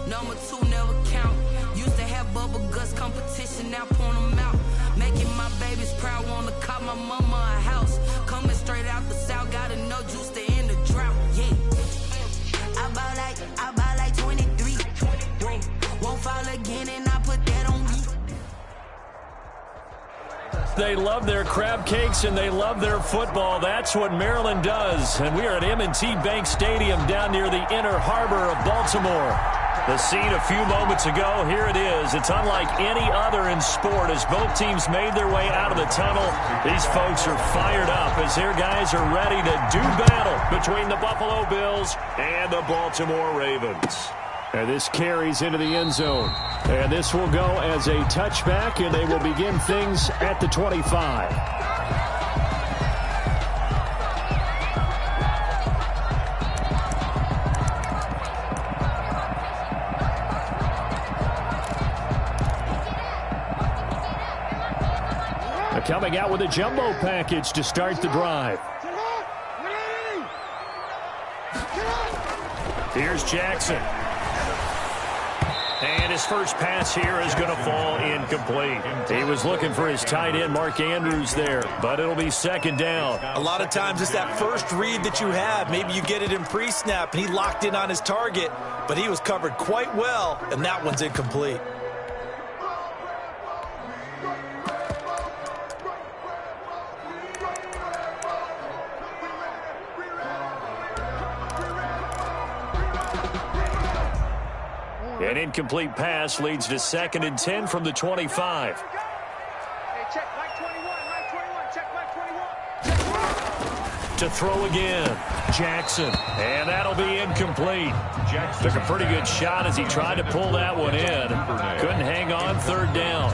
Number 2 never count. Used to have bubble guts competition, now point them out. Making my babies proud, wanna call my mama a house. Coming straight out the south, got no juice to end the drought. Yeah. I bought like 23. Whoa. Won't fall again, and I put that on me. They love their crab cakes and they love their football. That's what Maryland does. And we are at M&T Bank Stadium down near the Inner Harbor of Baltimore. The scene a few moments ago, here it is. It's unlike any other in sport as both teams made their way out of the tunnel. These folks are fired up as their guys are ready to do battle between the Buffalo Bills and the Baltimore Ravens. And this carries into the end zone. And this will go as a touchback, and they will begin things at the 25. Coming out with a jumbo package to start the drive. Here's Jackson. And his first pass here is going to fall incomplete. He was looking for his tight end, Mark Andrews, there, but it'll be second down. A lot of times it's that first read that you have. Maybe you get it in pre-snap, and he locked in on his target, but he was covered quite well, and that one's incomplete. An incomplete pass leads to 2nd and 10 from the 25. Hey, check Mike 21, check Mike 21. To throw again, Jackson. And that'll be incomplete. Took a pretty good shot as he tried to pull that one in. Couldn't hang on, 3rd down.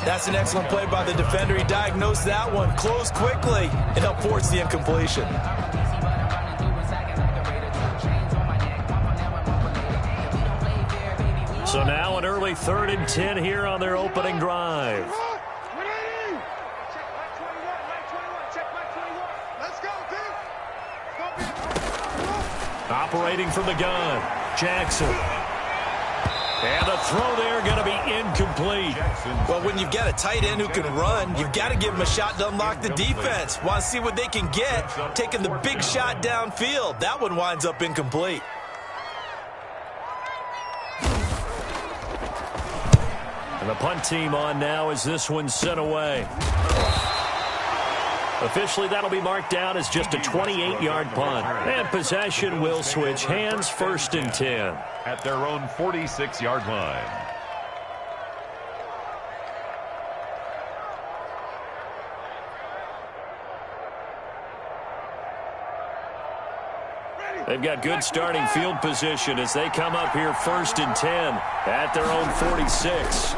That's an excellent play by the defender. He diagnosed that one, closed quickly, and helped force the incompletion. So now an early 3rd and 10 here on their opening drive. Operating from the gun, Jackson. And the throw there going to be incomplete. Well, when you've got a tight end who can run, you've got to give him a shot to unlock the defense. Want to see what they can get, taking the big shot downfield. That one winds up incomplete. And the punt team on now as this one's sent away. Officially, that'll be marked down as just a 28-yard punt. And possession will switch hands, 1st and 10. At their own 46-yard line. They've got good starting field position as they come up here 1st and 10 at their own 46.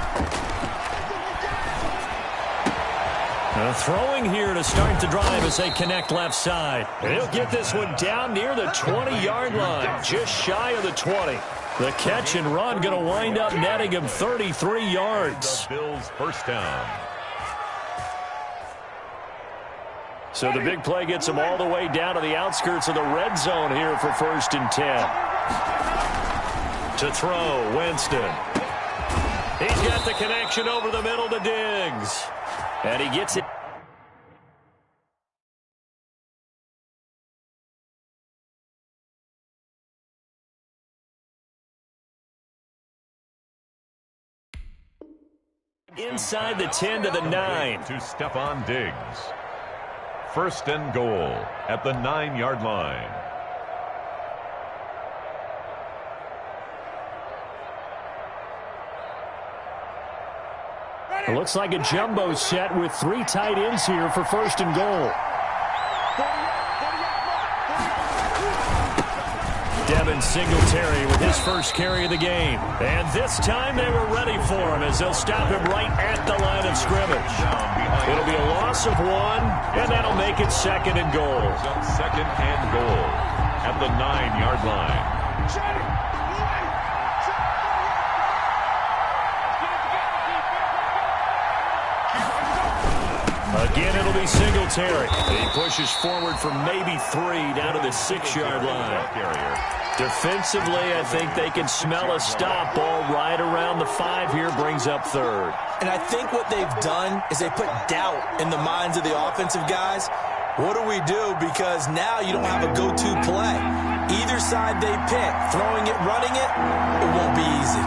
Throwing here to start the drive as they connect left side. And he'll get this one down near the 20-yard line, just shy of the 20. The catch and run going to wind up netting him 33 yards. The Bills' first down. So the big play gets him all the way down to the outskirts of the red zone here for 1st and 10. To throw, Winston. He's got the connection over the middle to Diggs. And he gets it. Inside the 10 to the 9. To Stephon Diggs. 1st and goal at the 9-yard line. It looks like a jumbo set with 3 tight ends here for 1st and goal. Devin Singletary with his first carry of the game. And this time they were ready for him as they'll stop him right at the line of scrimmage. It'll be a loss of 1, and that'll make it 2nd and goal. 2nd and goal at the 9-yard line. Again, it'll be Singletary. He pushes forward for maybe 3 down to the 6-yard line. Carrier. Defensively, I think they can smell a stop. Ball right around the 5 here, brings up third. And I think what they've done is they put doubt in the minds of the offensive guys. What do we do? Because now you don't have a go-to play. Either side they pick, throwing it, running it, it won't be easy.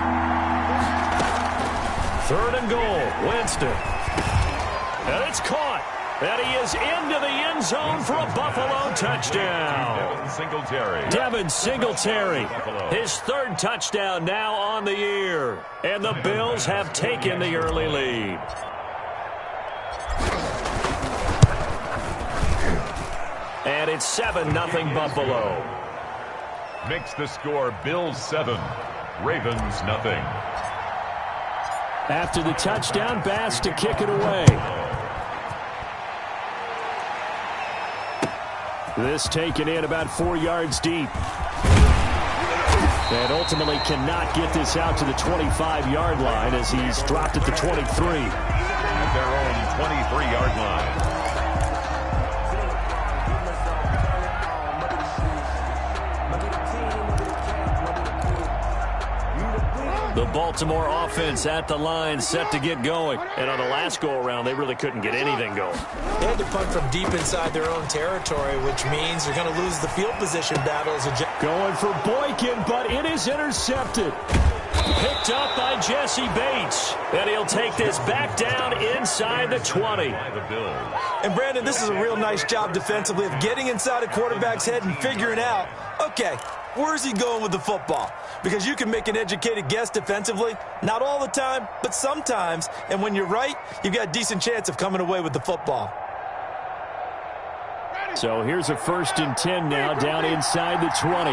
Third and goal, Winston. And it's caught. And he is into the end zone for a Buffalo touchdown. Devin Singletary. His third touchdown now on the year. And the Bills have taken the early lead. And it's 7-0 Buffalo. Makes the score Bills 7, Ravens nothing. After the touchdown, Bass to kick it away. This taken in about 4 yards deep. And ultimately cannot get this out to the 25-yard line as he's dropped at the 23. At their own 23-yard line. The Baltimore offense at the line, set to get going. And on the last go-around, they really couldn't get anything going. They had to punt from deep inside their own territory, which means they're going to lose the field position battles. Going for Boykin, but it is intercepted. Picked up by Jesse Bates. And he'll take this back down inside the 20. And, Brandon, this is a real nice job defensively of getting inside a quarterback's head and figuring out, okay, where's he going with the football? Because you can make an educated guess defensively. Not all the time, but sometimes. And when you're right, you've got a decent chance of coming away with the football. So here's a 1st and 10 now down inside the 20.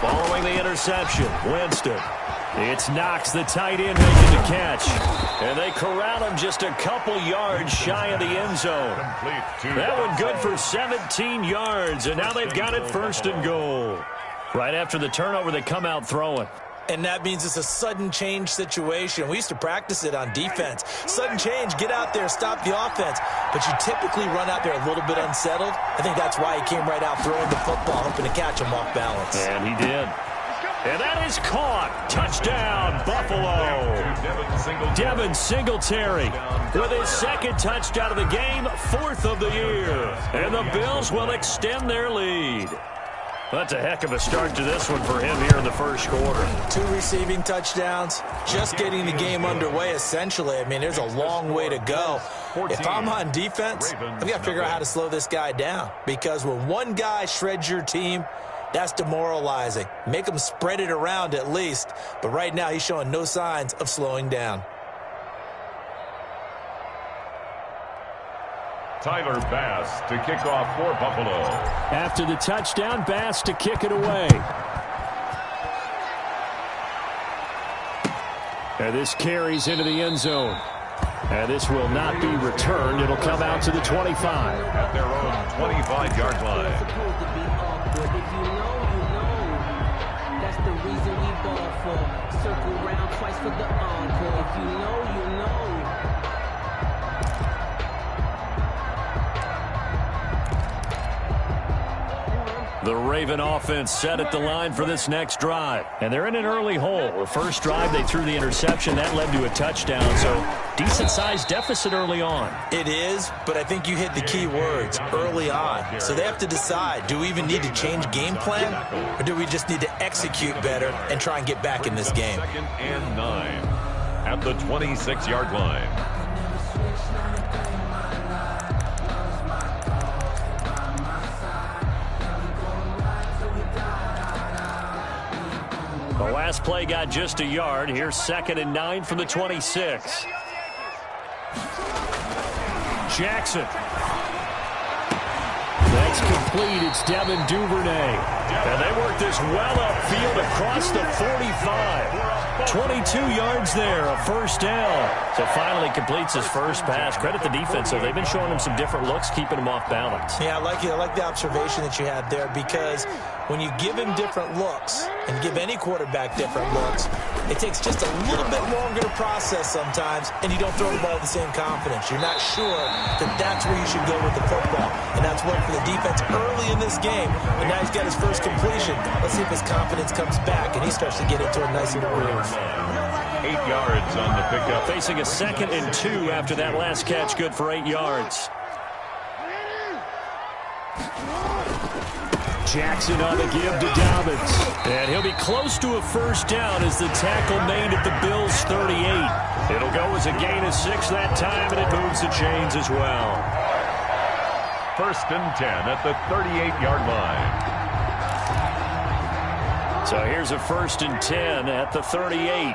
Following the interception, Winston. It's Knox, the tight end, making the catch. And they corral him just a couple yards shy of the end zone. That one good for 17 yards, and now they've got it 1st and goal. Right after the turnover, they come out throwing. And that means it's a sudden change situation. We used to practice it on defense. Sudden change, get out there, stop the offense. But you typically run out there a little bit unsettled. I think that's why he came right out throwing the football, hoping to catch him off balance. And he did. And that is caught. Touchdown, Buffalo. Devin Singletary with his 2nd touchdown of the game, 4th of the year. And the Bills will extend their lead. That's a heck of a start to this one for him here in the 1st quarter. 2 receiving touchdowns, just getting the game underway, essentially. I mean, there's a long way to go. If I'm on defense, I've got to figure out how to slow this guy down. Because when one guy shreds your team, that's demoralizing. Make him spread it around at least. But right now, he's showing no signs of slowing down. Tyler Bass to kick off for Buffalo. After the touchdown, Bass to kick it away. And this carries into the end zone. And this will not be returned. It'll come out to the 25. At their own 25-yard line. That's the reason we ball for. Circle round twice for the encore. If you know, you know. The Raven offense set at the line for this next drive. And they're in an early hole. The first drive, they threw the interception. That led to a touchdown. So decent-sized deficit early on. It is, but I think you hit the key words, early on. So they have to decide, do we even need to change game plan? Or do we just need to execute better and try and get back in this game? 2nd and 9 at the 26-yard line. The last play got just a yard. Here's 2nd and 9 from the 26. Jackson. That's complete. It's Devin Duvernay. And they work this well upfield across the 45. 22 yards there, a 1st down. So finally completes his first pass. Credit the defense, though. They've been showing him some different looks, keeping him off balance. Yeah, I like the observation that you had there because when you give him different looks, and give any quarterback different looks, it takes just a little bit longer to process sometimes, and you don't throw the ball with the same confidence. You're not sure that that's where you should go with the football, and that's worked for the defense early in this game, and now he's got his first completion. Let's see if his confidence comes back, and he starts to get into a nice little groove. 8 yards on the pickup. Facing a 2nd and 2 after that last catch, good for 8 yards. Jackson on the give to Dobbins. And he'll be close to a first down as the tackle made at the Bills' 38. It'll go as a gain of 6 that time, and it moves the chains as well. 1st and 10 at the 38-yard line. So here's a 1st and 10 at the 38.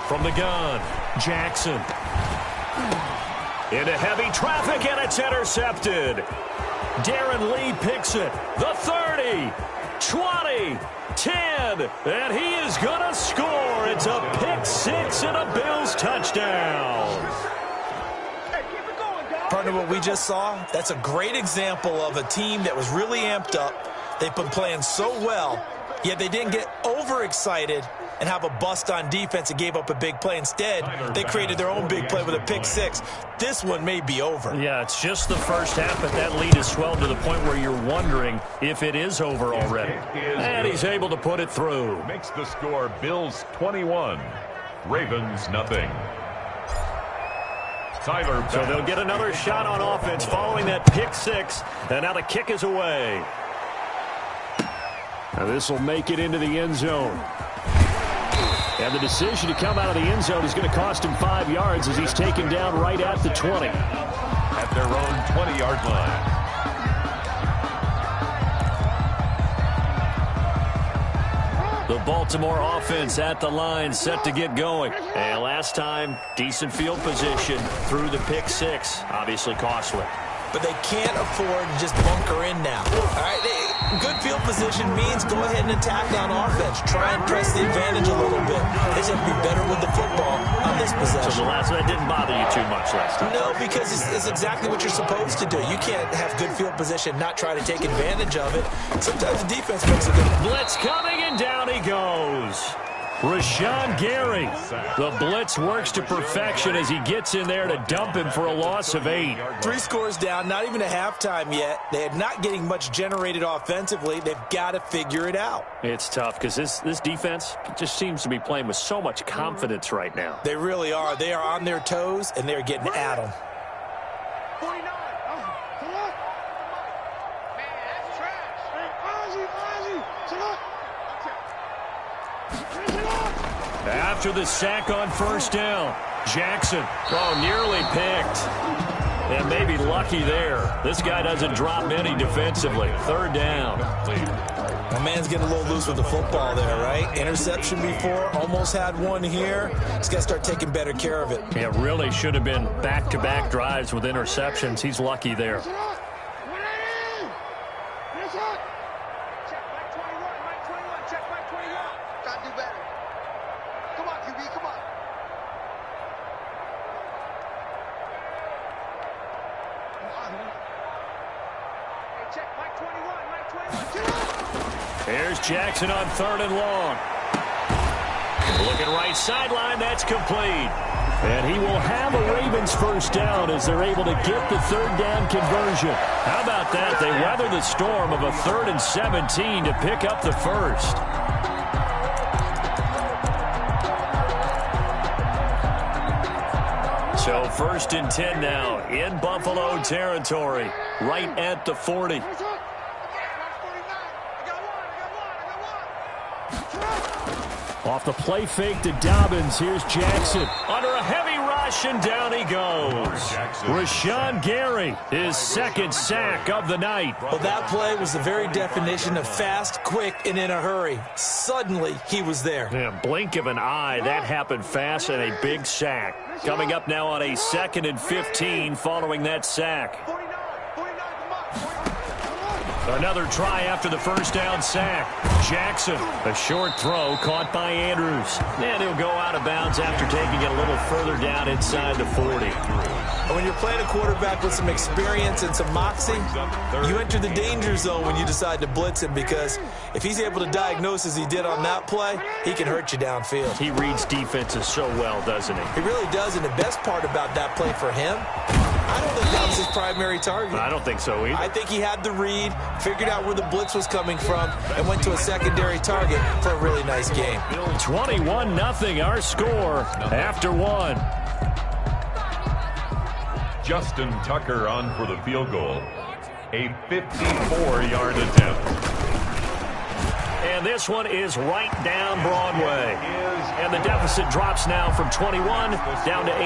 From the gun, Jackson. Into heavy traffic, and it's intercepted. Darren Lee picks it. The 30, 20, 10, and he is going to score. It's a pick 6 and a Bills touchdown. Partner, what we just saw, that's a great example of a team that was really amped up. They've been playing so well, yet they didn't get overexcited and have a bust on defense and gave up a big play. Instead, they created their own big play with a pick 6. This one may be over. Yeah, it's just the first half, but that lead has swelled to the point where you're wondering if it is over already. And he's able to put it through. Makes the score Bills 21, Ravens nothing. Tyler. So they'll get another shot on offense following that pick 6, and now the kick is away. Now this will make it into the end zone. And the decision to come out of the end zone is going to cost him 5 yards as he's taken down right at the 20. At their own 20-yard line. The Baltimore offense at the line, set to get going. And last time, decent field position through the pick 6. Obviously costly. But they can't afford to just bunker in now. All right, good field position means go ahead and attack on offense. Try and press the advantage a little bit. They just have to be better with the football on this possession. So the last one didn't bother you too much last time? No, because it's exactly what you're supposed to do. You can't have good field position, not try to take advantage of it. Sometimes the defense makes a good blitz coming, and down he goes. Rashawn Gary. The blitz works to perfection as he gets in there to dump him for a loss of 8. 3 scores down, not even a halftime yet. They're not getting much generated offensively. They've got to figure it out. It's tough because this defense just seems to be playing with so much confidence right now. They really are. They are on their toes, and they're getting at them. 49. Man, that's trash. After the sack on first down, Jackson, nearly picked. And maybe lucky there. This guy doesn't drop many defensively. 3rd down. My man's getting a little loose with the football there, right? Interception before, almost had one here. He's got to start taking better care of it. It really should have been back-to-back drives with interceptions. He's lucky there. Here's Jackson on 3rd and long. Looking right sideline, that's complete. And he will have a Ravens first down as they're able to get the 3rd down conversion. How about that? They weather the storm of a 3rd and 17 to pick up the first. So 1st and 10 now in Buffalo territory, right at the 40. Off the play fake to Dobbins. Here's Jackson. Under a heavy rush, and down he goes. Rashawn Gary, his 2nd sack of the night. Well, that play was the very definition of fast, quick, and in a hurry. Suddenly, he was there. Yeah, blink of an eye, that happened fast, and a big sack. Coming up now on a 2nd and 15 following that sack. Another try after the first down sack. Jackson, a short throw caught by Andrews. And he'll go out of bounds after taking it a little further down inside the 40. When you're playing a quarterback with some experience and some moxie, you enter the danger zone when you decide to blitz him, because if he's able to diagnose as he did on that play, he can hurt you downfield. He reads defenses so well, doesn't he? He really does, and the best part about that play for him, I don't think that was his primary target. I don't think so either. I think he had the read, figured out where the blitz was coming from, and went to a secondary target for a really nice game. 21-0 our score after one. Justin Tucker on for the field goal. A 54-yard attempt. And this one is right down Broadway. And the deficit drops now from 21 down to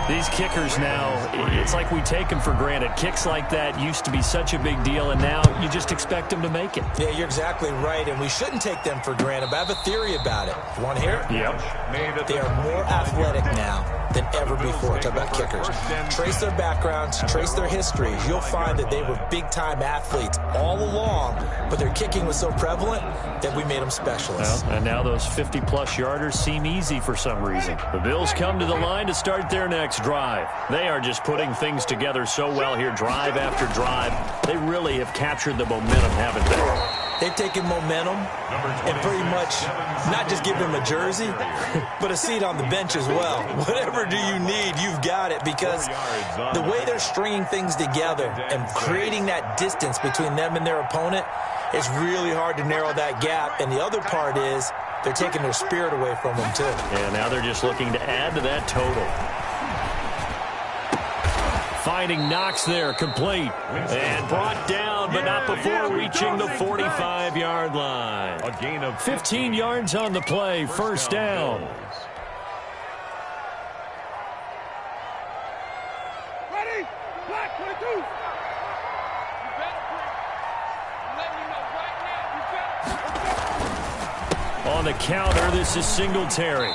18. These kickers now, it's like we take them for granted. Kicks like that used to be such a big deal, and now you just expect them to make it. Yeah, you're exactly right, and we shouldn't take them for granted. But I have a theory about it. You want to hear it? Yep. They are more athletic now than ever before. Talk about kickers. Trace their backgrounds, trace their histories. You'll find that they were big-time athletes all along, but their kicking was so prevalent that we made them specialists. Well, and now those 50-plus yarders seem easy for some reason. The Bills come to the line to start their next drive. They are just putting things together so well here, drive after drive. They really have captured the momentum, haven't they? They've taken momentum and pretty much not just give them a jersey, but a seat on the bench as well. Whatever do you need, you've got it, because the way they're stringing things together and creating that distance between them and their opponent, it's really hard to narrow that gap. And the other part is they're taking their spirit away from them, too. And now they're just looking to add to that total. Finding Knox there, complete. And brought down, but not before reaching the 45-yard line. A gain of 15 yards on the play, first down. Ready? Black 22. You better bring. I'm letting you know right now. You better. On the counter, this is Singletary.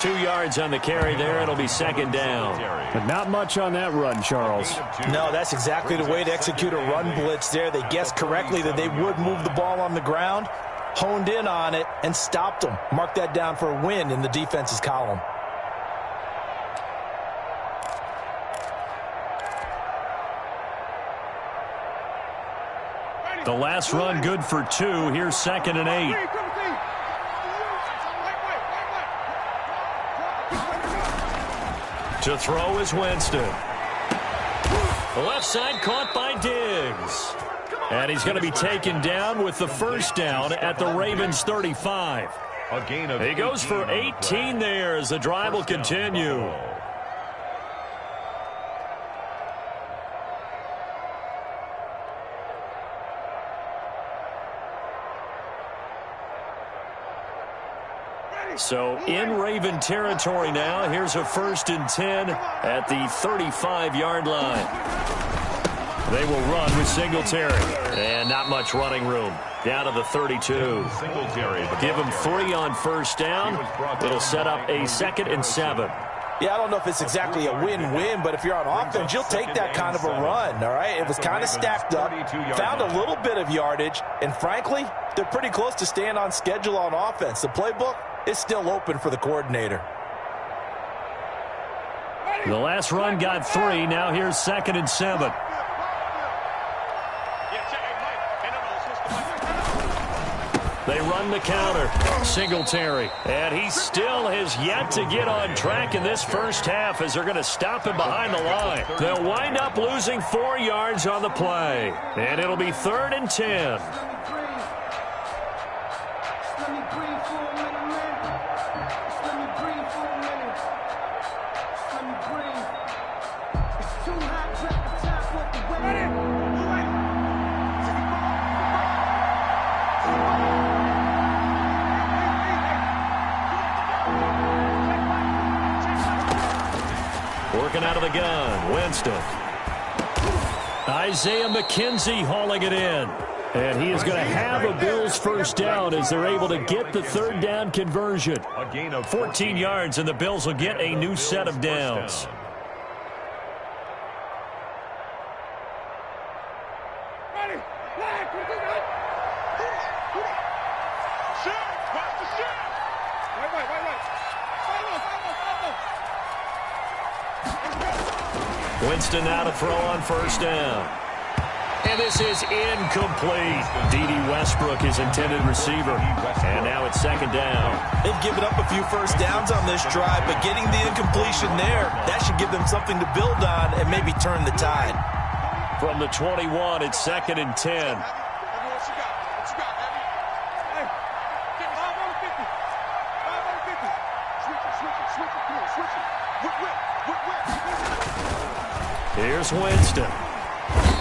2 yards on the carry there. It'll be second down. But not much on that run, Charles. No, that's exactly the way to execute a run blitz there. They guessed correctly that they would move the ball on the ground, honed in on it, and stopped them. Mark that down for a win in the defense's column. The last run good for 2. Here's second and 8. To throw is Winston. The left side caught by Diggs. And he's going to be taken down with the first down at the Ravens 35. a gain of He goes for 18 there as the drive will continue. So in Raven territory now. Here's a 1st and 10 at the 35-yard line. They will run with Singletary. And not much running room. Down to the 32. Give him 3 on first down. It'll set up a 2nd and 7. Yeah, I don't know if it's exactly a win-win, but if you're on offense, you'll take that kind of a run, all right? It was kind of stacked up, found a little bit of yardage, and frankly, they're pretty close to staying on schedule on offense. The playbook is still open for the coordinator. The last run got 3. Now here's 2nd and 7. They run the counter. Singletary. And he still has yet to get on track in this first half as they're going to stop him behind the line. They'll wind up losing 4 yards on the play. And it'll be 3rd and 10. Working out of the gun, Winston. Isaiah McKenzie hauling it in. And he is going to have a Bills first down as they're able to get the 3rd down conversion. 14 yards, and the Bills will get a new set of downs. Winston now to throw on first down. And this is incomplete. D.D. Westbrook, his intended receiver. And now it's second down. They've given up a few first downs on this drive, but getting the incompletion there, that should give them something to build on and maybe turn the tide. From the 21, it's second and 10. Here's Winston.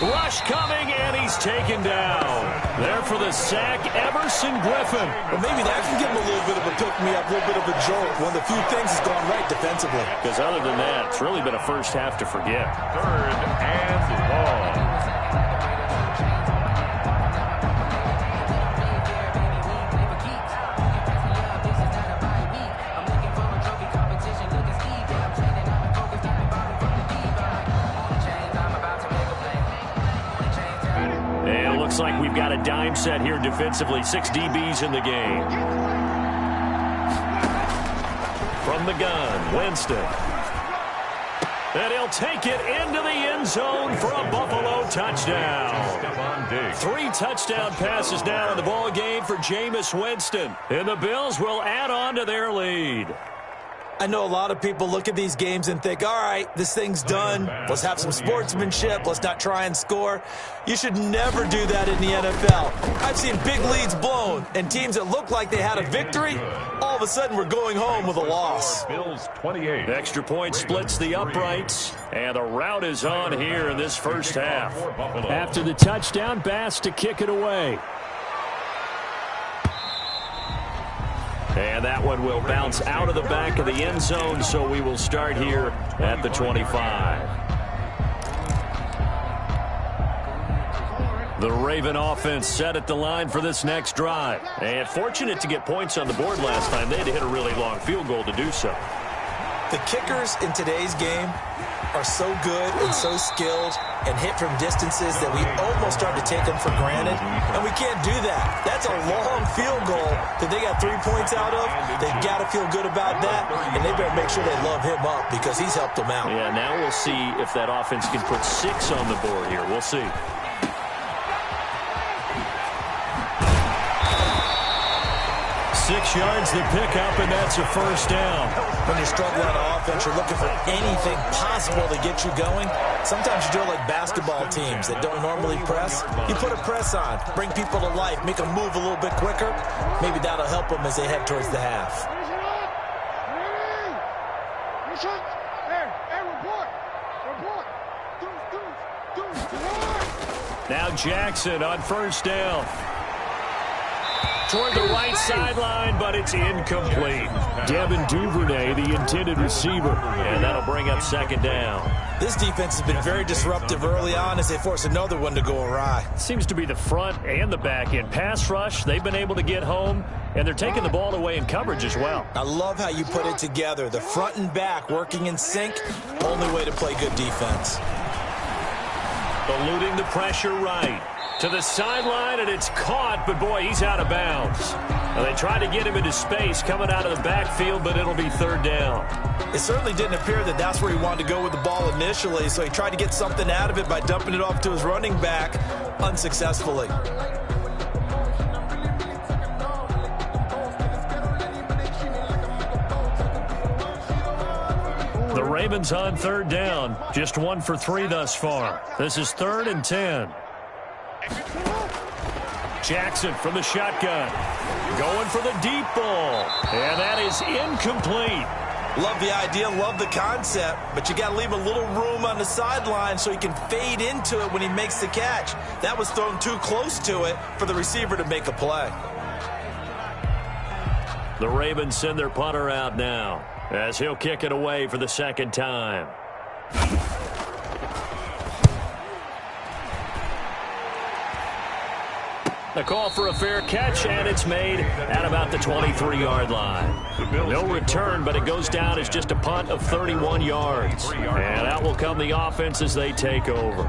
Rush coming, and he's taken down. There for the sack, Everson Griffin. Well, maybe that can give him a little bit of a pick-me-up, a little bit of a jolt. One of the few things that's gone right defensively. Because other than that, it's really been a first half to forget. Third and long. Looks like we've got a dime set here defensively. 6 DBs in the game. From the gun, Winston. And he'll take it into the end zone for a Buffalo touchdown. 3 touchdown passes now in the ball game for Jameis Winston. And the Bills will add on to their lead. I know a lot of people look at these games and think, all right, this thing's done. Let's have some sportsmanship. Let's not try and score. You should never do that in the NFL. I've seen big leads blown, and teams that look like they had a victory, all of a sudden we're going home with a loss. Bills 28. Extra point splits the uprights, and the route is on here in this first half. After the touchdown, Bass to kick it away. And that one will bounce out of the back of the end zone, so we will start here at the 25. The Raven offense set at the line for this next drive. And fortunate to get points on the board last time. They had to hit a really long field goal to do so. The kickers in today's game are so good and so skilled and hit from distances that we almost start to take them for granted, and we can't do that. That's a long field goal that they got 3 points out of. They've got to feel good about that, and they better make sure they love him up because he's helped them out. Yeah, now we'll see if that offense can put 6 on the board here. We'll see. 6 yards the pickup, and that's a first down. When you're struggling on offense, you're looking for anything possible to get you going. Sometimes you do it like basketball teams that don't normally press. You put a press on, bring people to life, make them move a little bit quicker. Maybe that'll help them as they head towards the half. Now Jackson on first down. Toward the right sideline, but it's incomplete. Devin Duvernay, the intended receiver. And that'll bring up second down. This defense has been very disruptive early on as they force another one to go awry. Seems to be the front and the back end. Pass rush, they've been able to get home, and they're taking the ball away in coverage as well. I love how you put it together. The front and back working in sync, only way to play good defense. Eluding the pressure right. To the sideline, and it's caught, but boy, he's out of bounds. Now, they tried to get him into space coming out of the backfield, but it'll be third down. It certainly didn't appear that that's where he wanted to go with the ball initially, so he tried to get something out of it by dumping it off to his running back unsuccessfully. The Ravens on third down, just 1 for 3 thus far. This is 3rd and 10. Jackson from the shotgun. Going for the deep ball. And that is incomplete. Love the idea, love the concept, but you got to leave a little room on the sideline so he can fade into it when he makes the catch. That was thrown too close to it for the receiver to make a play. The Ravens send their punter out now as he'll kick it away for the second time. The call for a fair catch, and it's made at about the 23-yard line. No return, but it goes down as just a punt of 31 yards. And out will come the offense as they take over.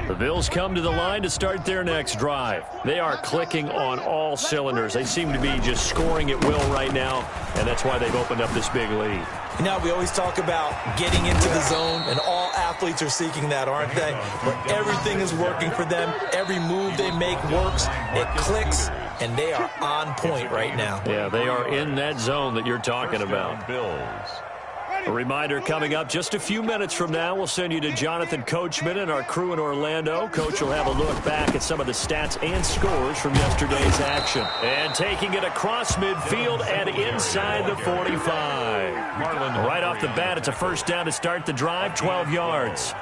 The Bills come to the line to start their next drive. They are clicking on all cylinders. They seem to be just scoring at will right now, and that's why they've opened up this big lead. You know, we always talk about getting into the zone, and all athletes are seeking that, aren't they? Where everything is working for them. Every move they make works. It clicks, and they are on point right now. Yeah, they are in that zone that you're talking about. Bills. A reminder coming up just a few minutes from now. We'll send you to Jonathan Coachman and our crew in Orlando. Coach will have a look back at some of the stats and scores from yesterday's action. And taking it across midfield and inside the 45. Right off the bat, it's a first down to start the drive, 12 yards.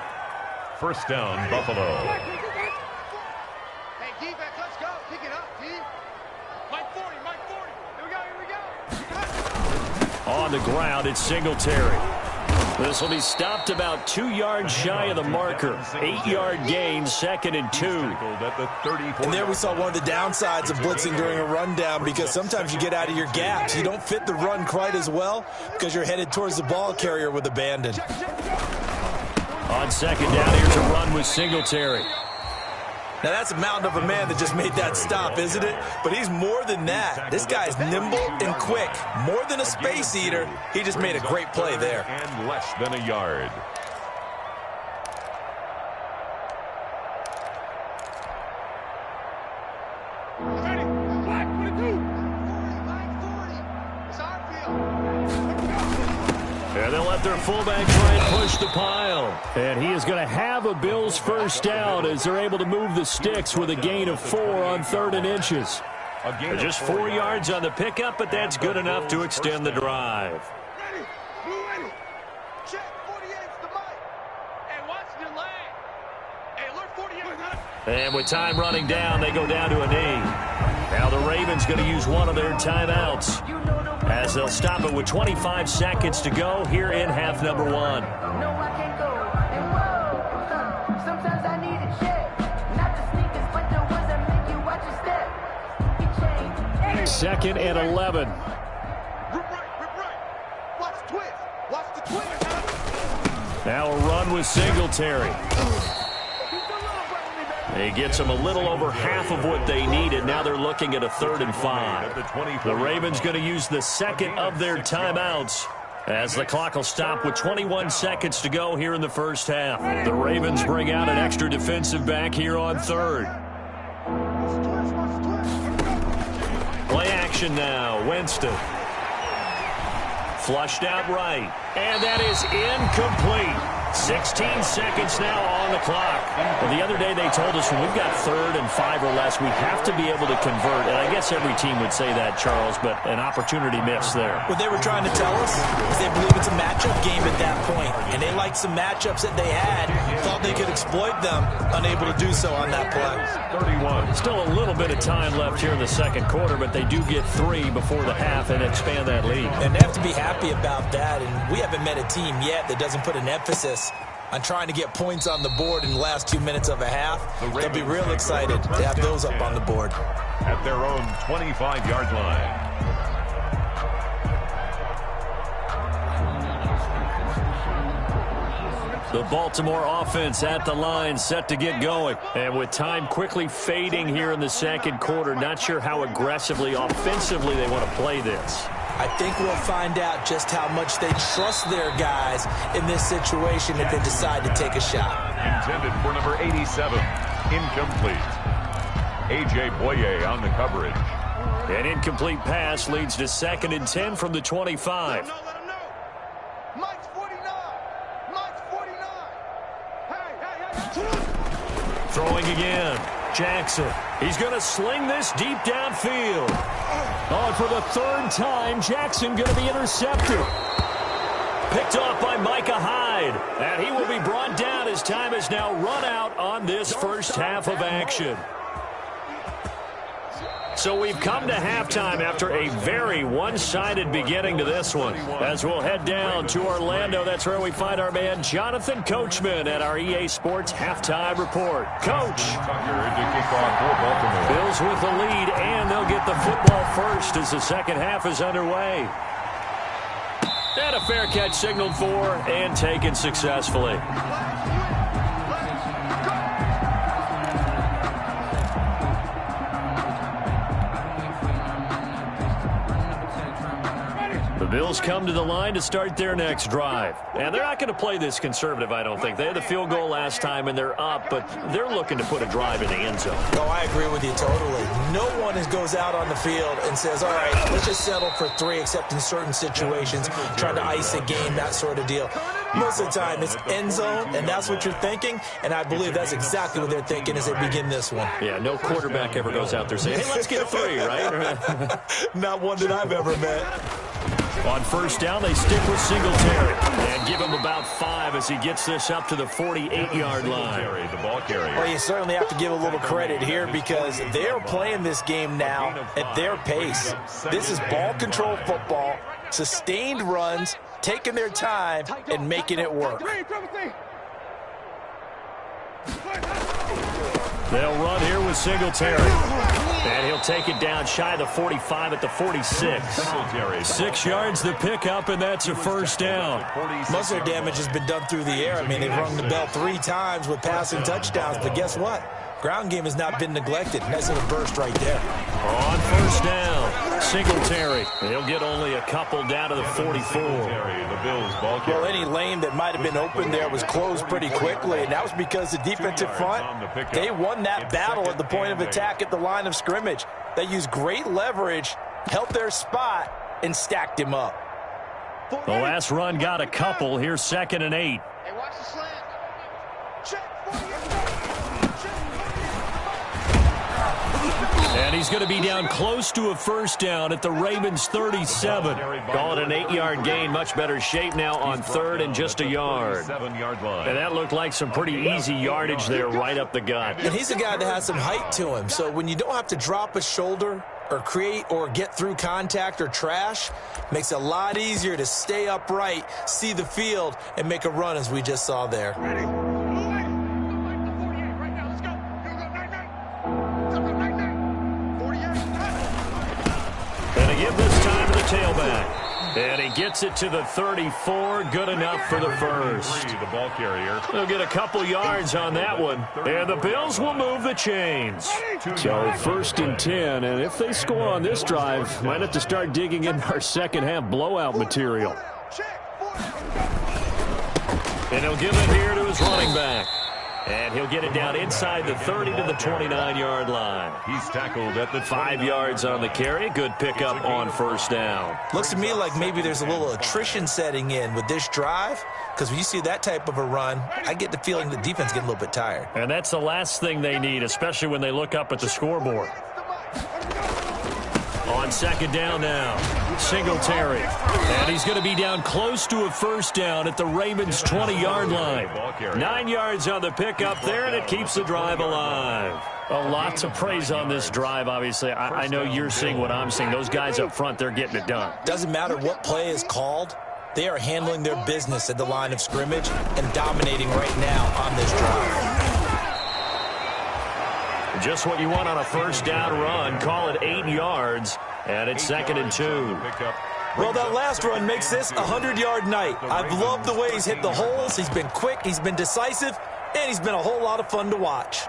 First down, Buffalo. Hey, defense, let's go. Pick it up, D. Mike 40, Mike 40. Here we go, here we go. On the ground, it's Singletary. This will be stopped about 2 yards shy of the marker. 8-yard gain, 2nd and 2. And there we saw one of the downsides of blitzing during a rundown, because sometimes you get out of your gaps. You don't fit the run quite as well because you're headed towards the ball carrier with abandon. On second down, here's a run with Singletary. Now, that's a mountain of a man that just made that stop, isn't it? But he's more than that. This guy's nimble and quick. More than a space eater. He just made a great play there. And less than a yard. Ready? Black 22. 40, Mike 40. It's our field. And they'll let their fullback try and push the pile. And he is going to have a Bills first down as they're able to move the sticks with a gain of 4 on 3rd and inches. Just 4 yards on the pickup, but that's good enough to extend the drive. Ready? Blue ready. Check 48's the mic. Hey, watch your leg. Hey, alert 48. And with time running down, they go down to a knee. Now the Ravens going to use one of their timeouts, as they'll stop it with 25 seconds to go here in half number 1. No, I can't go. And whoa, sometimes I need a check. Not the sneakers, but the ones that make you watch your step. You change. 2nd and 11. Rip right. Watch the twist. Watch the twist. Now a run with Singletary. He gets them a little over half of what they needed. Now they're looking at a 3rd and 5. The Ravens going to use the second of their timeouts, as the clock will stop with 21 seconds to go here in the first half. The Ravens bring out an extra defensive back here on 3rd. Play action now. Winston. Flushed out right. And that is incomplete. 16 seconds now on the clock. Well, the other day they told us when we've got 3rd and 5 or less, we have to be able to convert. And I guess every team would say that, Charles, but an opportunity missed there. What they were trying to tell us is they believe it's a matchup game at that point. And they liked some matchups that they had, thought they could exploit them, unable to do so on that play. 31. Still a little bit of time left here in the second quarter, but they do get 3 before the half and expand that lead. And they have to be happy about that. And we haven't met a team yet that doesn't put an emphasis on trying to get points on the board in the last 2 minutes of a half. They'll be real excited to have those up on the board. At their own 25-yard line. The Baltimore offense at the line, set to get going. And with time quickly fading here in the second quarter, not sure how aggressively, offensively they want to play this. I think we'll find out just how much they trust their guys in this situation if they decide to take a shot. Intended for number 87. Incomplete. A.J. Boye on the coverage. An incomplete pass leads to 2nd and 10 from the 25. Let him know. Mike's 49. Mike's 49. Hey. Throwing again. Jackson. He's going to sling this deep downfield. Oh, for the 3rd time, Jackson going to be intercepted. Picked off by Micah Hyde. And he will be brought down as time has now run out on this first half of action. So we've come to halftime after a very one-sided beginning to this one. As we'll head down to Orlando, that's where we find our man Jonathan Coachman at our EA Sports Halftime Report. Coach. Bills with the lead, and they'll get the football first as the second half is underway. And a fair catch signaled for and taken successfully. Bills come to the line to start their next drive. And they're not going to play this conservative, I don't think. They had the field goal last time, and they're up, but they're looking to put a drive in the end zone. Oh, I agree with you totally. No one goes out on the field and says, all right, let's just settle for 3, except in certain situations, trying to ice a game, that sort of deal. Most of the time, it's end zone, and that's what you're thinking, and I believe that's exactly what they're thinking as they begin this one. Yeah, no quarterback ever goes out there saying, hey, let's get 3, right? Not one that I've ever met. On first down, they stick with Singletary and give him about 5 as he gets this up to the 48-yard line. The ball carrier. Well, you certainly have to give a little credit here because they're playing this game now at their pace. This is ball control football, sustained runs, taking their time, and making it work. They'll run here with Singletary. And he'll take it down shy of the 45 at the 46. 6 yards the pickup, and that's a first down. Most of their damage has been done through the air. I mean, they've rung the bell 3 times with passing touchdowns, but guess what? Ground game has not been neglected. Nice little burst right there. On first down, Singletary. He'll get only a couple down to the 44. The Bills ball carrier. Well, any lane that might have been open there was closed pretty quickly, and that was because the defensive front, they won that battle at the point of attack at the line of scrimmage. They used great leverage, held their spot, and stacked him up. The last run got a couple. Here's 2nd and 8. Hey, watch the slant. Check. And he's going to be down close to a first down at the Ravens' 37. Call it an 8-yard gain. Much better shape now on 3rd and just a yard. 7-yard line. And that looked like some pretty easy yardage there right up the gut. And he's a guy that has some height to him. So when you don't have to drop a shoulder or create or get through contact or trash, makes it a lot easier to stay upright, see the field, and make a run as we just saw there. Give this time to the tailback. And he gets it to the 34. Good enough for the first. The ball carrier. They'll get a couple yards on that one. And the Bills will move the chains. So 1st and 10, and if they score on this drive, might have to start digging in our second-half blowout material. And he'll give it here to his running back. And he'll get it down inside the 30 to the 29-yard line. He's tackled at the 5 yards on the carry. Good pickup on first down. Looks to me like maybe there's a little attrition setting in with this drive, because when you see that type of a run, I get the feeling the defense getting a little bit tired. And that's the last thing they need, especially when they look up at the scoreboard. On 2nd down now, Singletary. And he's going to be down close to a first down at the Ravens' 20-yard line. 9 yards on the pickup there, and it keeps the drive alive. Well, lots of praise on this drive, obviously. I know you're seeing what I'm seeing. Those guys up front, they're getting it done. Doesn't matter what play is called. They are handling their business at the line of scrimmage and dominating right now on this drive. Just what you want on a first down run. Call it 8 yards, and it's 2nd and 2. Well, that last run makes this a 100-yard night. I've loved the way he's hit the holes. He's been quick, he's been decisive, and he's been a whole lot of fun to watch.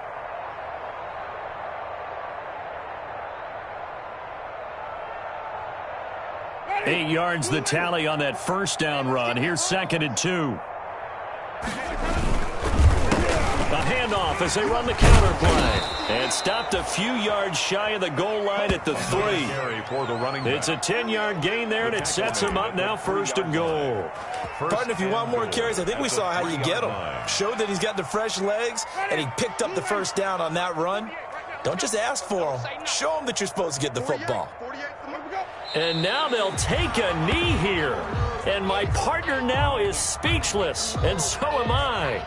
Eight yards the tally on that first down run. Here's 2nd and 2. A handoff as they run the counter play. And stopped a few yards shy of the goal line at the 3. It's a 10-yard gain there, and it sets him up now 1st and goal. Partner, if you want more carries, I think we saw how you get them. Showed that he's got the fresh legs, and he picked up the first down on that run. Don't just ask for him. Show him that you're supposed to get the football. And now they'll take a knee here. And my partner now is speechless, and so am I.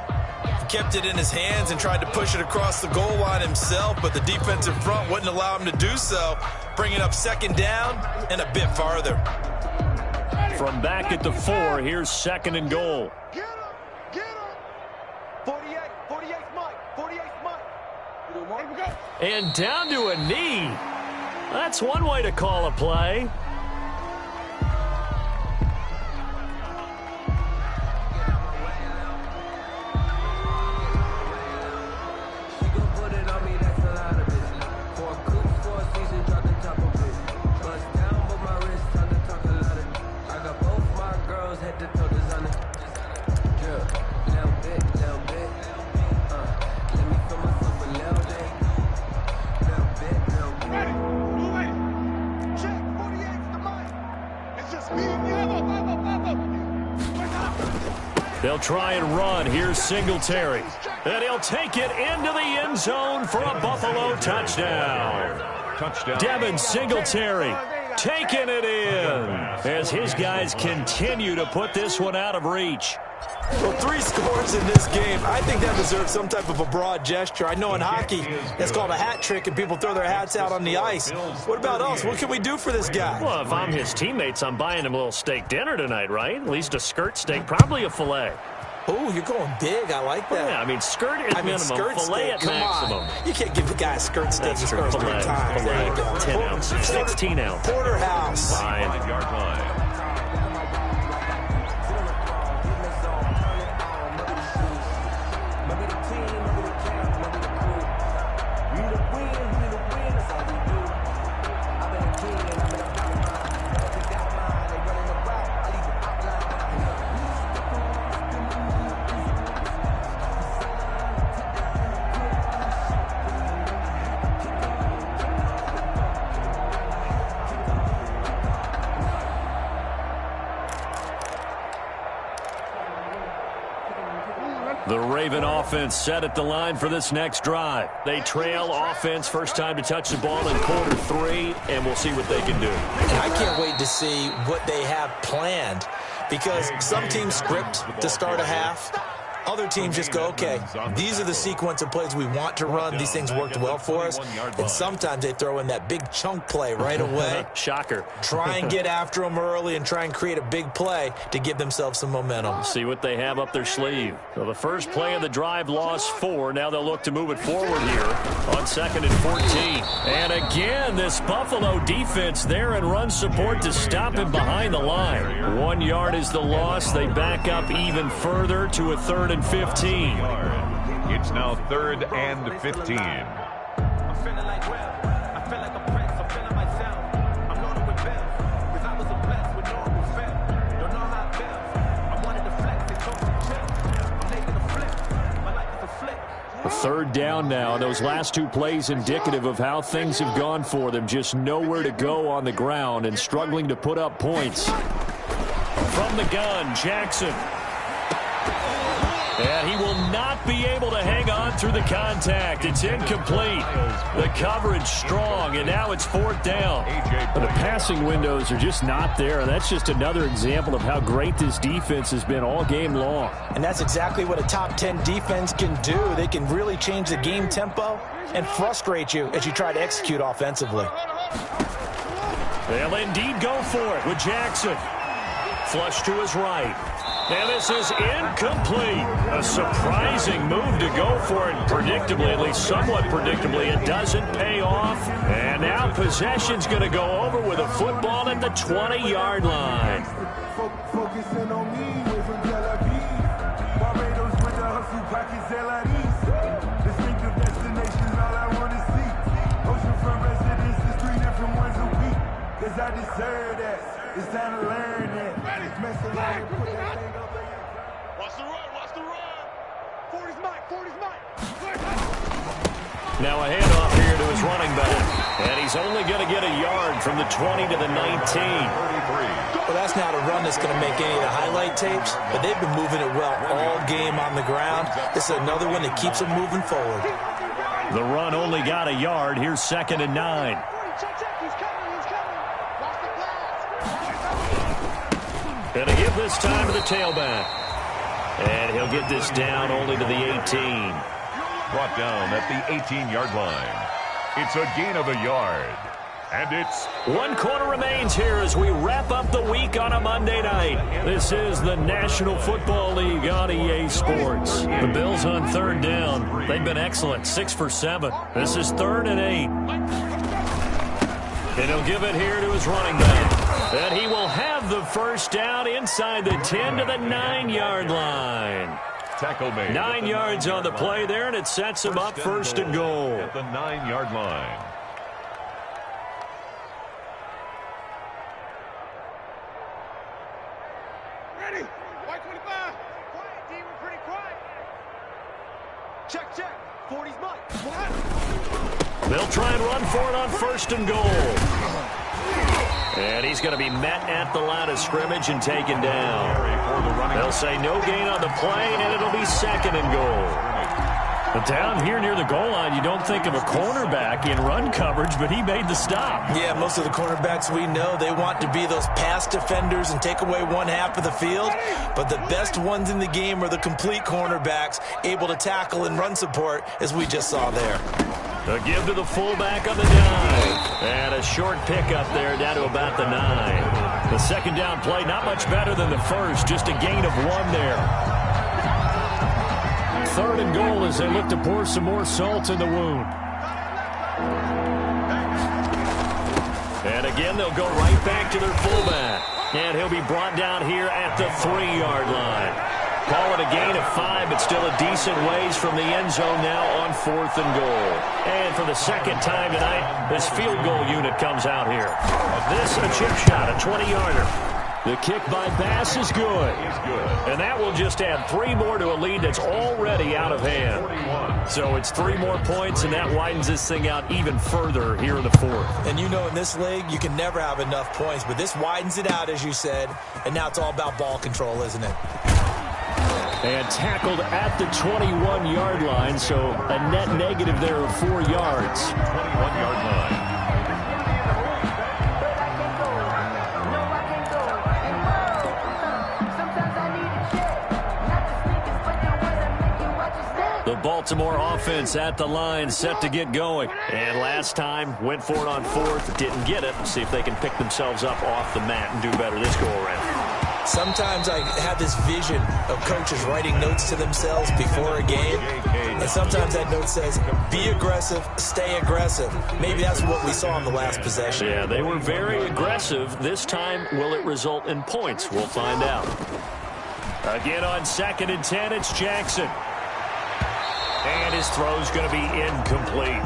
He kept it in his hands and tried to push it across the goal line himself, but the defensive front wouldn't allow him to do so, bringing up 2nd down and a bit farther. From back at the 4, here's 2nd and goal. Get him! Get him! 48's Mike. 48's Mike. Here we go. And down to a knee. That's one way to call a play. They'll try and run. Here's Singletary. And he'll take it into the end zone for a Buffalo touchdown. Devin Singletary taking it in as his guys continue to put this one out of reach. Well, 3 scores in this game. I think that deserves some type of a broad gesture. I know in hockey, that's called a hat trick, and people throw their hats out on the ice. What about us? What can we do for this guy? Well, if I'm his teammates, I'm buying him a little steak dinner tonight, right? At least a skirt steak, probably a filet. Oh, you're going big. I like that. Well, yeah, I mean, skirt at minimum, filet at maximum. You can't give the guy a skirt steak. That's true. Filet, 10 ounces, 16 ounces. Porterhouse. Fine. 5-yard line. The Raven offense set at the line for this next drive. They trail offense, first time to touch the ball in quarter 3, and we'll see what they can do. And I can't wait to see what they have planned, because some teams script to start a half. Other teams just go, okay, these are the sequence of plays we want to run. These things worked well for us. And sometimes they throw in that big chunk play right away. Shocker. Try and get after them early and try and create a big play to give themselves some momentum. See what they have up their sleeve. So the first play of the drive lost 4. Now they'll look to move it forward here on 2nd and 14. And again, this Buffalo defense there in run support to stop him behind the line. 1 yard is the loss. They back up even further to a 3rd and 15. It's now 3rd and 15. I'm feeling like well. I feel like a prince. I'm feeling myself. I'm loaded with bills. Cause I was a blessed with normal film. Don't know how it feels. I wanted to flex and talk some chill. I'm making a flip. My life is a flip. 3rd down now. Those last 2 plays indicative of how things have gone for them. Just nowhere to go on the ground and struggling to put up points. From the gun, Jackson. And he will not be able to hang on through the contact. It's incomplete. The coverage strong, and now it's 4th down. The passing windows are just not there. That's just another example of how great this defense has been all game long. And that's exactly what a top 10 defense can do. They can really change the game tempo and frustrate you as you try to execute offensively. They'll indeed go for it with Jackson. Flush to his right. And this is incomplete. A surprising move to go for it predictably, at least somewhat predictably. It doesn't pay off. And now possession's going to go over with a football at the 20-yard line. Focusing on me, we're from Tel Aviv. Barbados with the hustle pockets, LIDs. Distinctive destinations, all I want to see. Oceanfront residences, 3 different ones a week. Cause I deserve that. It's time to learn that. Mess around and put that thing up there. Watch the run, watch the run. 40's Mike, 40's Mike. Now a handoff here to his running back. And he's only going to get a yard from the 20 to the 19. Well, that's not a run that's going to make any of the highlight tapes, but they've been moving it well all game on the ground. This is another one that keeps them moving forward. The run only got a yard. Here's 2nd and 9. Going to give this time to the tailback. And he'll get this down only to the 18. Brought down at the 18-yard line. It's a gain of a yard. And it's 1 quarter remains here as we wrap up the week on a Monday night. This is the National Football League on EA Sports. The Bills on 3rd down. They've been excellent, 6 for 7. This is 3rd and 8. And he'll give it here to his running back. And he will have the first down inside the 10 to the 9-yard line. tackle made. 9 yards on the play there, and it sets him up 1st and goal. At the 9-yard line. Ready? White 25. Quiet, D. We're pretty quiet. Check, check. 40's Mike. They'll try and run for it on 1st and goal. And he's going to be met at the line of scrimmage and taken down. They'll say no gain on the play, and it'll be 2nd and goal. But down here near the goal line, you don't think of a cornerback in run coverage, but he made the stop. Yeah, most of the cornerbacks we know, they want to be those pass defenders and take away one half of the field. But the best ones in the game are the complete cornerbacks, able to tackle and run support, as we just saw there. The give to the fullback on the dive. And a short pickup there down to about the 9. The 2nd down play, not much better than the first, just a gain of 1 there. 3rd and goal as they look to pour some more salt in the wound. And again, they'll go right back to their fullback. And he'll be brought down here at the 3-yard line. Call it a gain of 5, but still a decent ways from the end zone now on 4th and goal. And for the 2nd time tonight, this field goal unit comes out here. This a chip shot, a 20-yarder. The kick by Bass is good. And that will just add 3 more to a lead that's already out of hand. So it's 3 more points, and that widens this thing out even further here in the 4th. And you know in this league, you can never have enough points, but this widens it out, as you said, and now it's all about ball control, isn't it? And tackled at the 21-yard line, so a net negative there of 4 yards. 21-yard line. The Baltimore offense at the line, set to get going. And last time, went for it on 4th, didn't get it. See if they can pick themselves up off the mat and do better this go-around. Sometimes I have this vision of coaches writing notes to themselves before a game, and sometimes that note says, be aggressive, stay aggressive. Maybe that's what we saw in the last possession. Yeah, they were very aggressive. This time, will it result in points? We'll find out. Again on 2nd and 10, it's Jackson. And his throw's going to be incomplete.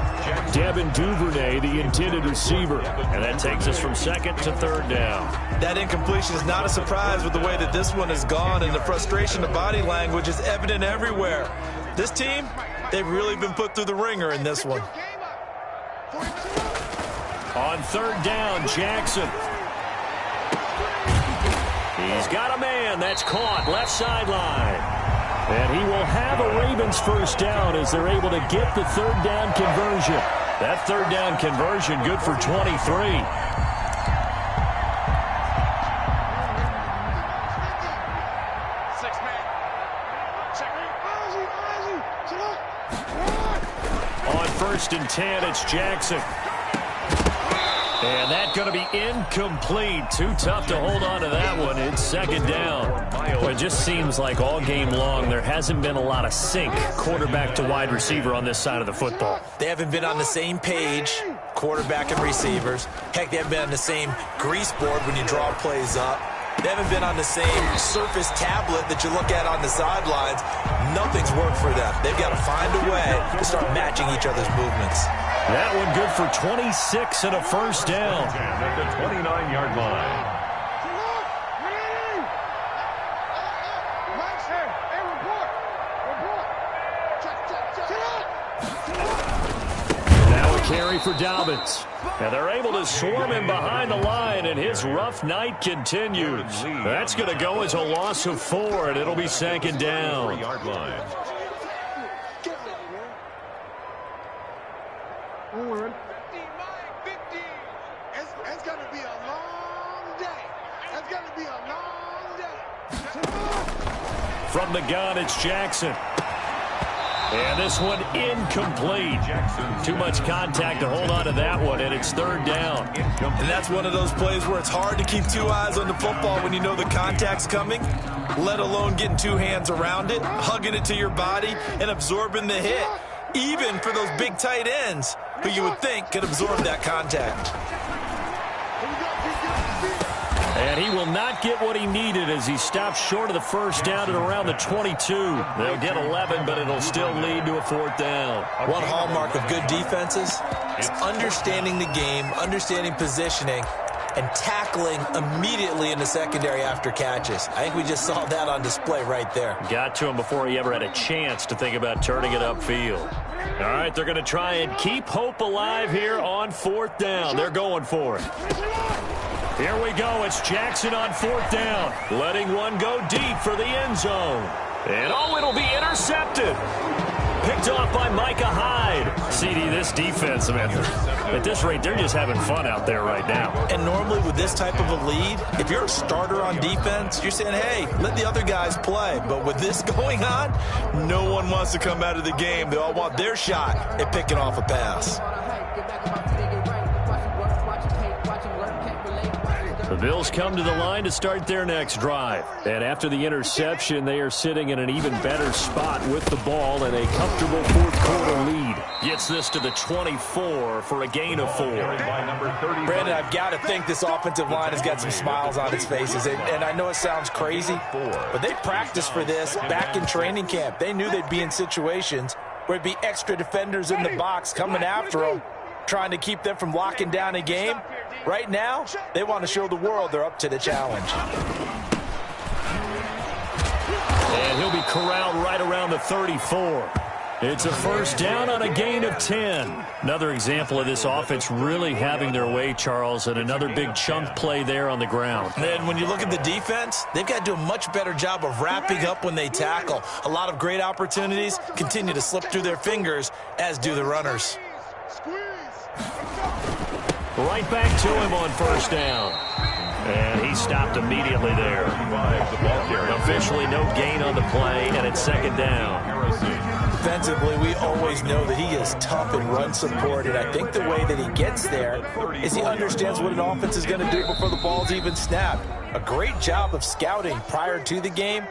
Devin Duvernay, the intended receiver. And that takes us from 2nd to 3rd down. That incompletion is not a surprise with the way that this one has gone, and the frustration of body language is evident everywhere. This team, they've really been put through the ringer in this one. On 3rd down, Jackson. He's got a man. That's caught. Left sideline. And he will have a Ravens 1st down as they're able to get the 3rd down conversion. That 3rd down conversion good for 23. On 1st and 10, it's Jackson. And that's going to be incomplete. Too tough to hold on to that one. It's 2nd down. Well, it just seems like all game long there hasn't been a lot of sync quarterback to wide receiver on this side of the football. They haven't been on the same page, quarterback and receivers. Heck, they haven't been on the same grease board when you draw plays up. They haven't been on the same Surface tablet that you look at on the sidelines. Nothing's worked for them. They've got to find a way to start matching each other's movements. That one good for 26 and a 1st down. At the 29-yard line. Now a carry for Dobbins. And they're able to swarm him behind the line, and his rough night continues. That's going to go as a loss of 4, and it'll be 2nd down. 3-yard line. It's going to be a long day. It's going to be a long day. From the gun, it's Jackson. And this one incomplete. Too much contact to hold on to that one, and it's 3rd down. And that's one of those plays where it's hard to keep 2 eyes on the football when you know the contact's coming, let alone getting 2 hands around it, hugging it to your body, and absorbing the hit, even for those big tight ends who you would think could absorb that contact. And he will not get what he needed as he stops short of the 1st down at around the 22. They'll get 11, but it'll still lead to a 4th down. One hallmark of good defenses is understanding the game, understanding positioning, and tackling immediately in the secondary after catches. I think we just saw that on display right there. Got to him before he ever had a chance to think about turning it upfield. All right, they're going to try and keep hope alive here on 4th down. They're going for it. Here we go. It's Jackson on 4th down. Letting one go deep for the end zone. And, oh, it'll be intercepted. Picked off by Micah Hyde. CD, this defense, man, at this rate, they're just having fun out there right now. And normally with this type of a lead, if you're a starter on defense, you're saying, hey, let the other guys play. But with this going on, no one wants to come out of the game. They all want their shot at picking off a pass. The Bills come to the line to start their next drive. And after the interception, they are sitting in an even better spot with the ball and a comfortable 4th quarter lead. Gets this to the 24 for a gain of 4. Brandon, I've got to think this offensive line has got some smiles on its faces. And I know it sounds crazy, but they practiced for this back in training camp. They knew they'd be in situations where it'd be extra defenders in the box coming after them, trying to keep them from locking down a game. Right now, they want to show the world they're up to the challenge. And he'll be corralled right around the 34. It's a 1st down on a gain of 10. Another example of this offense really having their way, Charles, and another big chunk play there on the ground. And when you look at the defense, they've got to do a much better job of wrapping up when they tackle. A lot of great opportunities continue to slip through their fingers, as do the runners. Right back to him on 1st down. And he stopped immediately there. Officially no gain on the play, and it's 2nd down. Defensively, we always know that he is tough in run support, and I think the way that he gets there is he understands what an offense is going to do before the ball's even snapped. A great job of scouting prior to the game,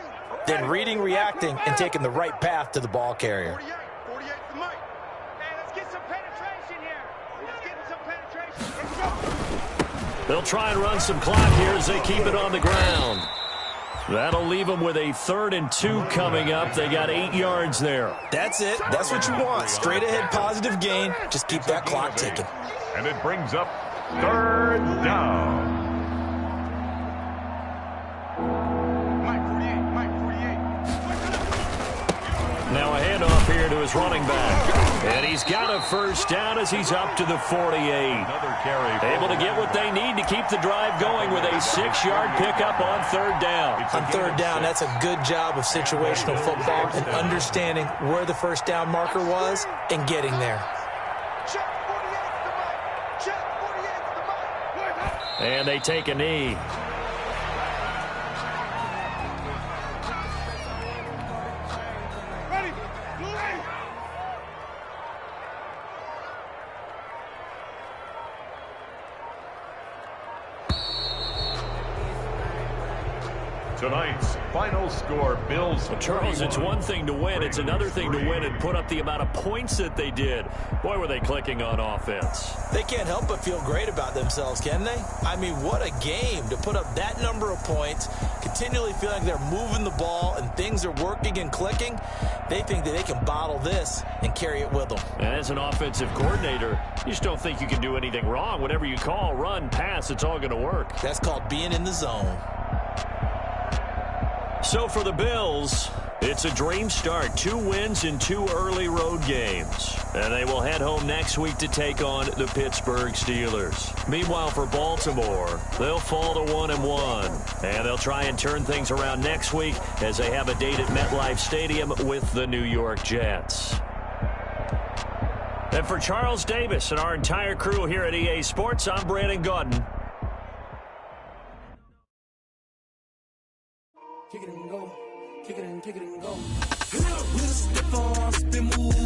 then reading, reacting, and taking the right path to the ball carrier. They'll try and run some clock here as they keep it on the ground. That'll leave them with a 3rd and 2 coming up. They got 8 yards there. That's it. That's what you want. Straight ahead positive gain. Just keep that clock ticking. And it brings up 3rd down. Now a handoff here to his running back. And he's got a 1st down as he's up to the 48. Another carry. Able to get what they need to keep the drive going with a 6-yard pickup on 3rd down. On 3rd down, that's a good job of situational football and understanding where the 1st down marker was and getting there. And they take a knee. Tonight's final score, Bills. Well, Charles, it's one thing to win. It's another thing to win and put up the amount of points that they did. Boy, were they clicking on offense. They can't help but feel great about themselves, can they? I mean, what a game to put up that number of points, continually feeling like they're moving the ball and things are working and clicking. They think that they can bottle this and carry it with them. And as an offensive coordinator, you just don't think you can do anything wrong. Whatever you call, run, pass, it's all going to work. That's called being in the zone. So for the Bills, it's a dream start. 2 wins in 2 early road games. And they will head home next week to take on the Pittsburgh Steelers. Meanwhile, for Baltimore, they'll fall to 1-1. And they'll try and turn things around next week as they have a date at MetLife Stadium with the New York Jets. And for Charles Davis and our entire crew here at EA Sports, I'm Brandon Gaudin. Kick it and go. Kick it and go. With a stiff arm, spin move.